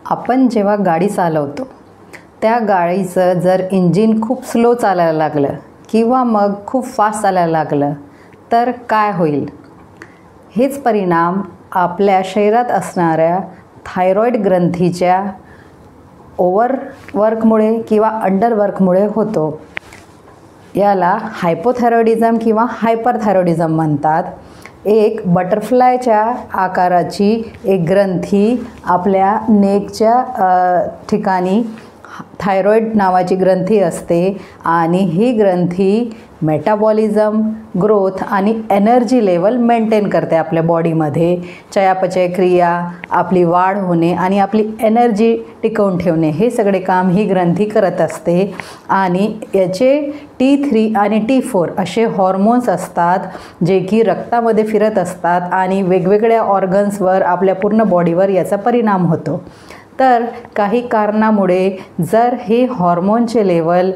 आपण जेव्हा गाडी चालवतो त्या गाडीचं जर इंजिन खूप स्लो चालायला लागलं किंवा मग खूप फास्ट चालायला लागलं तर काय होईल? हेच परिणाम आपल्या शरीरात असणाऱ्या थायरॉईड ग्रंथीच्या ओव्हरवर्कमुळे किंवा अंडरवर्कमुळे होतो. याला हायपोथायरॉइडिझम किंवा हायपरथायरॉइडिझम म्हणतात. एक बटरफ्लायच्या आकाराची एक ग्रंथी आपल्या नेकच्या ठिकाणी थायरॉईड नावाची ग्रंथी असते आणि ही ग्रंथी मेटाबॉलिझम, ग्रोथ आणि एनर्जी लेवल मेंटेन करते आपल्या बॉडीमध्ये. चयापचय क्रिया, आपली वाढ होणे आणि आपली एनर्जी टिकवून ठेवणे हे सगळे काम ही ग्रंथी करत असते. आणि याचे T3 आणि T4 असे हॉर्मोन्स असतात जे की रक्तामध्ये फिरत असतात आणि वेगवेगळ्या ऑर्गन्सवर आपल्या पूर्ण बॉडीवर याचा परिणाम होतो. तर काही कारणामुळे जर हे हॉर्मोनचे लेवल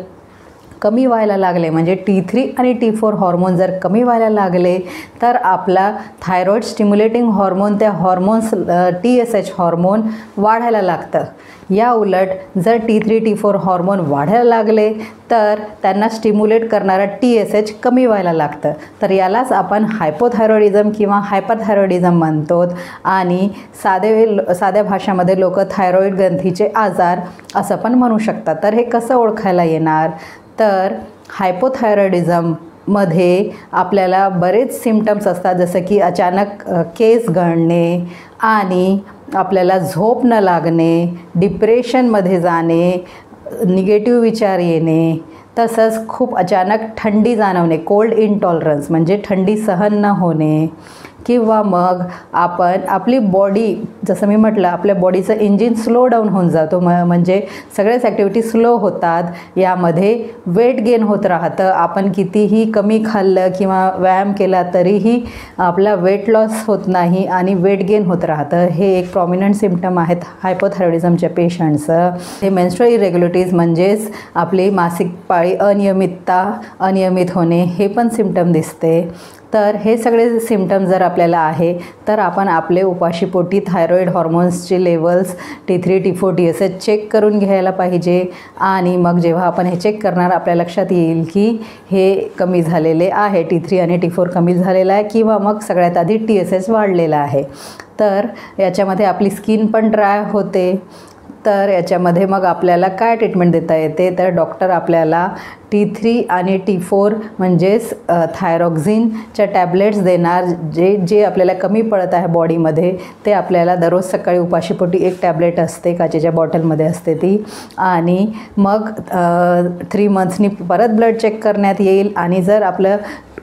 कमी व्हायला लागले म्हणजे T3 आणि T4 हॉर्मोन जर कमी व्हायला लागले तर आपला थायरॉईड स्टिम्युलेटिंग हॉर्मोन त्या हॉर्मोन्स TSH हॉर्मोन वाढायला लागतं. या उलट जर T3 T4 हॉर्मोन वाढायला लागले तर त्यांना स्टिम्युलेट करणारा TSH कमी व्हायला लागतं. तर यालाच आपण हायपोथायरॉइडिझम किंवा हायपरथायरॉइडिझम म्हणतो. आणि साध्या भाषेमध्ये लोक थायरॉईड ग्रंथीचे आजार असं पण म्हणू शकतात. तर हे कसं ओळखायला येणार? तर हायपोथायरॉइडिझममध्ये आपल्याला बरेच सिम्पटम्स असतात, जसं की अचानक केस गळणे आणि आपल्याला झोप न लागणे, डिप्रेशनमध्ये जाणे, निगेटिव्ह विचार येणे, तसंच खूप अचानक थंडी जाणवणे, कोल्ड इंटॉलरन्स म्हणजे थंडी सहन न होणे, किंवा मग आपली बॉडी जसं मी म्हटलं आपल्या बॉडीचं इंजिन स्लो डाऊन होऊन जातो, म्हणजे सगळ्याच ॲक्टिव्हिटी स्लो होतात. यामध्ये वेट गेन होत राहतं. आपण कितीही कमी खाल्लं किंवा व्यायाम केला तरीही आपला वेट लॉस होत नाही आणि वेट गेन होत राहतं. हे एक प्रॉमिनंट सिम्पटम आहेत हायपोथायरॉइडिझमच्या पेशंटचं. हे मेन्स्ट्रुअल इरेग्युलरिटीज म्हणजेच आपली मासिक पाळी अनियमित होणे हे पण सिम्पटम दिसते. तर हे सगळे सिम्पटम जर आपल्याला आहे तर आपण आपले उपाशीपोटी थायरॉईड हॉर्मोन्सचे levels T3 T4 TSH check करून घ्यायला पाहिजे. आणि मग जेव्हा आपण हे चेक करणार आपल्या लक्षात येईल की हे कमी झालेले आहे, T3 आणि T4 कमी झालेला आहे किंवा मग सगळ्यात आधी TSH वाढलेला आहे. तर याच्यामध्ये आपली स्किन पण ड्राय होते. तर याच्यामध्ये मग आपल्याला काय ट्रीटमेंट देता येते? तर डॉक्टर आपल्याला T3 आणि T4 म्हणजेच थायरॉक्झिनच्या टॅबलेट्स देणार. जे आपल्याला कमी पडत आहे बॉडीमध्ये ते आपल्याला दररोज सकाळी उपाशीपोटी एक टॅबलेट असते, काचेच्या बॉटलमध्ये असते ती. आणि मग 3 मंथ्सनी परत ब्लड चेक करण्यात येईल. आणि जर आपलं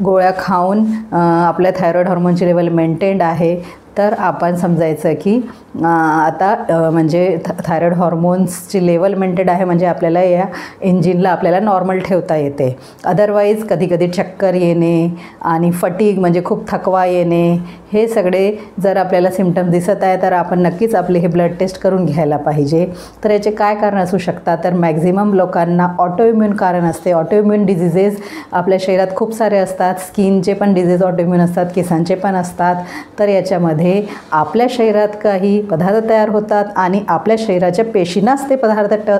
गोळ्या खाऊन आपल्या थायरॉईड हॉर्मोनची लेवल मेंटेन्ड आहे तर आपण समजायचं की आता म्हणजे थायरॉईड हॉर्मोन्सची लेवल मेंटेन आहे, म्हणजे आपल्याला या इंजिनला आपल्याला नॉर्मल ठेवता येते. अदरवाईज कधीकधी चक्कर येणे आणि फटीग म्हणजे खूप थकवा येणे हे सगळे जर आपल्याला सिम्पटम दिसत आहे तर आपण नक्कीच आपले हे ब्लड टेस्ट करून घ्यायला पाहिजे. तर याचे काय कारण असू शकतात? तर मॅक्झिमम लोकांना ऑटोइम्यून कारण असते. ऑटोइम्यून डिझिजेस आपल्या शरीरात खूप सारे असतात. स्किनचे पण डिझीज ऑटोइम्यून असतात, केसांचे पण असतात. तर याच्यामध्ये आपल्या शरीरात काही पदार्थ तयार होतात आणि आपल्या शरीराच्या पेशींनाच ते पदार्थ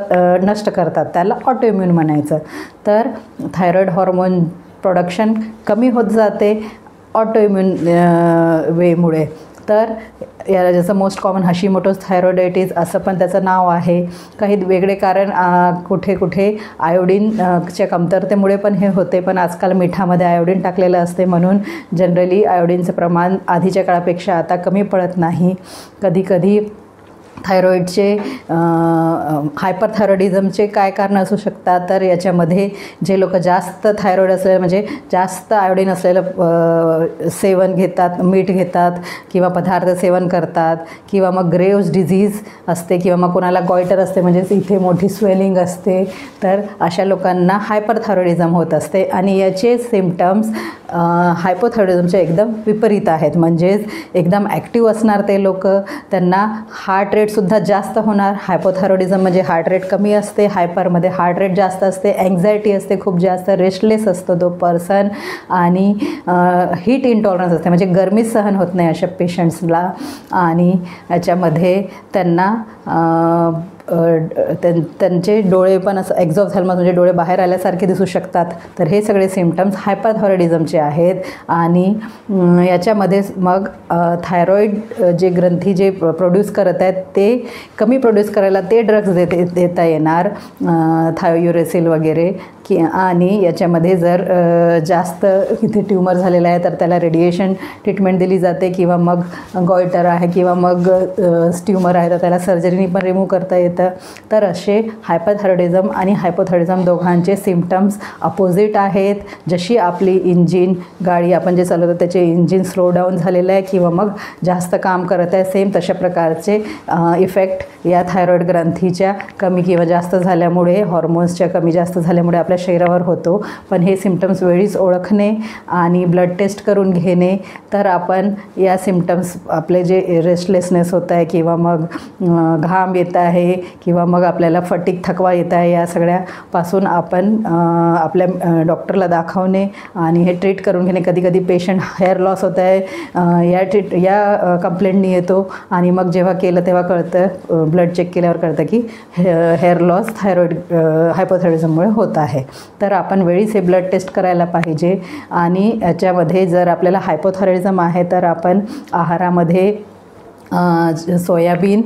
नष्ट करतात, त्याला ऑटोइम्यून म्हणायचं. तर थायरॉईड हॉर्मोन प्रोडक्शन कमी होत जाते ऑटोइम्यून वेमुळे. तर याला जसं मोस्ट कॉमन हशिमोटोज थायरॉइडायटिस असं पण त्याचं नाव आहे. काही वेगळे कारण कुठे आयोडीनच्या कमतरतेमुळे पण हे होते, पण आजकाल मिठामध्ये आयोडीन टाकलेलं असते म्हणून जनरली आयोडीनचं प्रमाण आधीच्या काळापेक्षा आता कमी पडत नाही. कधीकधी थायरॉईडचे हायपरथायरॉइडिझमचे काय कारण असू शकतात? तर याच्यामध्ये जे लोक जास्त थायरॉईड असलेलं म्हणजे जास्त आयोडीन असलेलं सेवन घेतात, मीठ घेतात किंवा पदार्थ सेवन करतात, किंवा मग ग्रेव्स डिझीज असते किंवा मग कोणाला गॉयटर असते म्हणजेच इथे मोठी स्वेलिंग असते, तर अशा लोकांना हायपरथायरॉइडिझम होत असते. आणि याचे सिम्पटम्स हायपोथायरॉइडिझमचे एकदम विपरीत आहेत. म्हणजेच एकदम ॲक्टिव्ह असणार ते लोक, त्यांना हार्ट रेट सुद्धा जास्त होणार. हायपोथायरॉइडिझम म्हणजे हार्ट रेट कमी असते, हायपरमध्ये हार्ट रेट जास्त असते, अँक्झायटी असते खूप जास्त, रेस्टलेस असतो तो पर्सन, आणि हीट इंटॉलरन्स असते म्हणजे गरमी सहन होत नाही अशा पेशंट्सला, आणि याच्यामध्ये त्यांना त्यांचे डोळे पण असं एक्झॉफ्थॅल्मस म्हणजे डोळे बाहेर आल्यासारखे दिसू शकतात. तर हे सगळे सिम्पटम्स हायपरथायरॉइडिझमचे आहेत. आणि याच्यामध्ये मग थायरॉईड जे ग्रंथी जे प्रोड्यूस करत आहेत ते कमी प्रोड्यूस करायला ते ड्रग्ज देता येणार, थायोयुरेसिल वगैरे आणि याच्यामध्ये जर जास्त इथे ट्यूमर झालेला आहे तर त्याला रेडिएशन ट्रीटमेंट दिली जाते, किंवा मग गॉयटर आहे किंवा मग ट्यूमर आहे तर त्याला सर्जरीने पण रिमूव्ह करता येतं. तर असे हायपरथायरॉइडिझम आणि हायपोथायरॉइडिझम दोघांचे सिम्पटम्स अपोजिट आहेत. जशी आपली इंजिन गाडी आपण जे चालवतो त्याचे इंजिन स्लो डाऊन झालेलं आहे किंवा मग जास्त काम करत आहे, सेम तशा प्रकारचे इफेक्ट या थायरॉईड ग्रंथीच्या कमी किंवा जास्त झाल्यामुळे, हॉर्मोन्सच्या कमी जास्त झाल्यामुळे आपल्या शरीरावर होतो. पण हे सिम्पटम्स वेळीच ओळखणे आणि ब्लड टेस्ट करून घेणे, तर आपण या सिम्पटम्स आपले जे रेस्टलेसनेस होत आहे किंवा मग घाम येत आहे किंवा मग आपल्याला फटीग थकवा येत आहे, या सगळ्यापासून आपण आपल्या डॉक्टरला दाखवणे आणि हे ट्रीट करून घेणे. कधी कधी पेशंट हेअर लॉस होत आहे या कंप्लेंटनी येतो आणि मग जेव्हा केलं तेव्हा कळतं, ब्लड चेक केल्यावर कळतं की हेअर लॉस थायरॉईड हायपोथायरॉइडिझममुळे होत आहे. तर आपण वेळीच हे ब्लड टेस्ट करायला पाहिजे. आणि याच्यामध्ये जर आपल्याला हायपोथायरॉइडिझम आहे तर आपण आहारामध्ये सोयाबीन,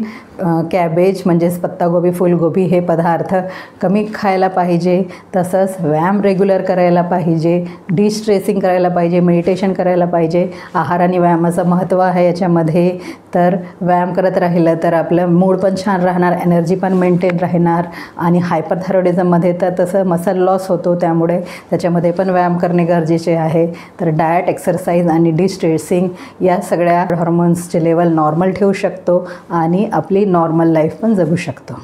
कॅबेज म्हणजेच पत्तागोबी, फुलगोबी हे पदार्थ कमी खायला पाहिजे. तसंच व्यायाम रेग्युलर करायला पाहिजे, डिस्ट्रेसिंग करायला पाहिजे, मेडिटेशन करायला पाहिजे. आहार आणि व्यायामाचं महत्त्व आहे याच्यामध्ये. तर व्यायाम करत राहिलं तर आपलं मूड पण छान राहणार, एनर्जी पण मेंटेन राहणार. आणि हायपरथायरॉइडिझममध्ये तर तसं मसल लॉस होतो, त्यामुळे त्याच्यामध्ये पण व्यायाम करणे गरजेचे आहे. तर डाएट, एक्सरसाइज आणि डिस्ट्रेसिंग या सगळ्या हॉर्मोन्सचे लेवल नॉर्मल ठेवू शकतो आणि आपली नॉर्मल लाईफ पण जगू शकतो.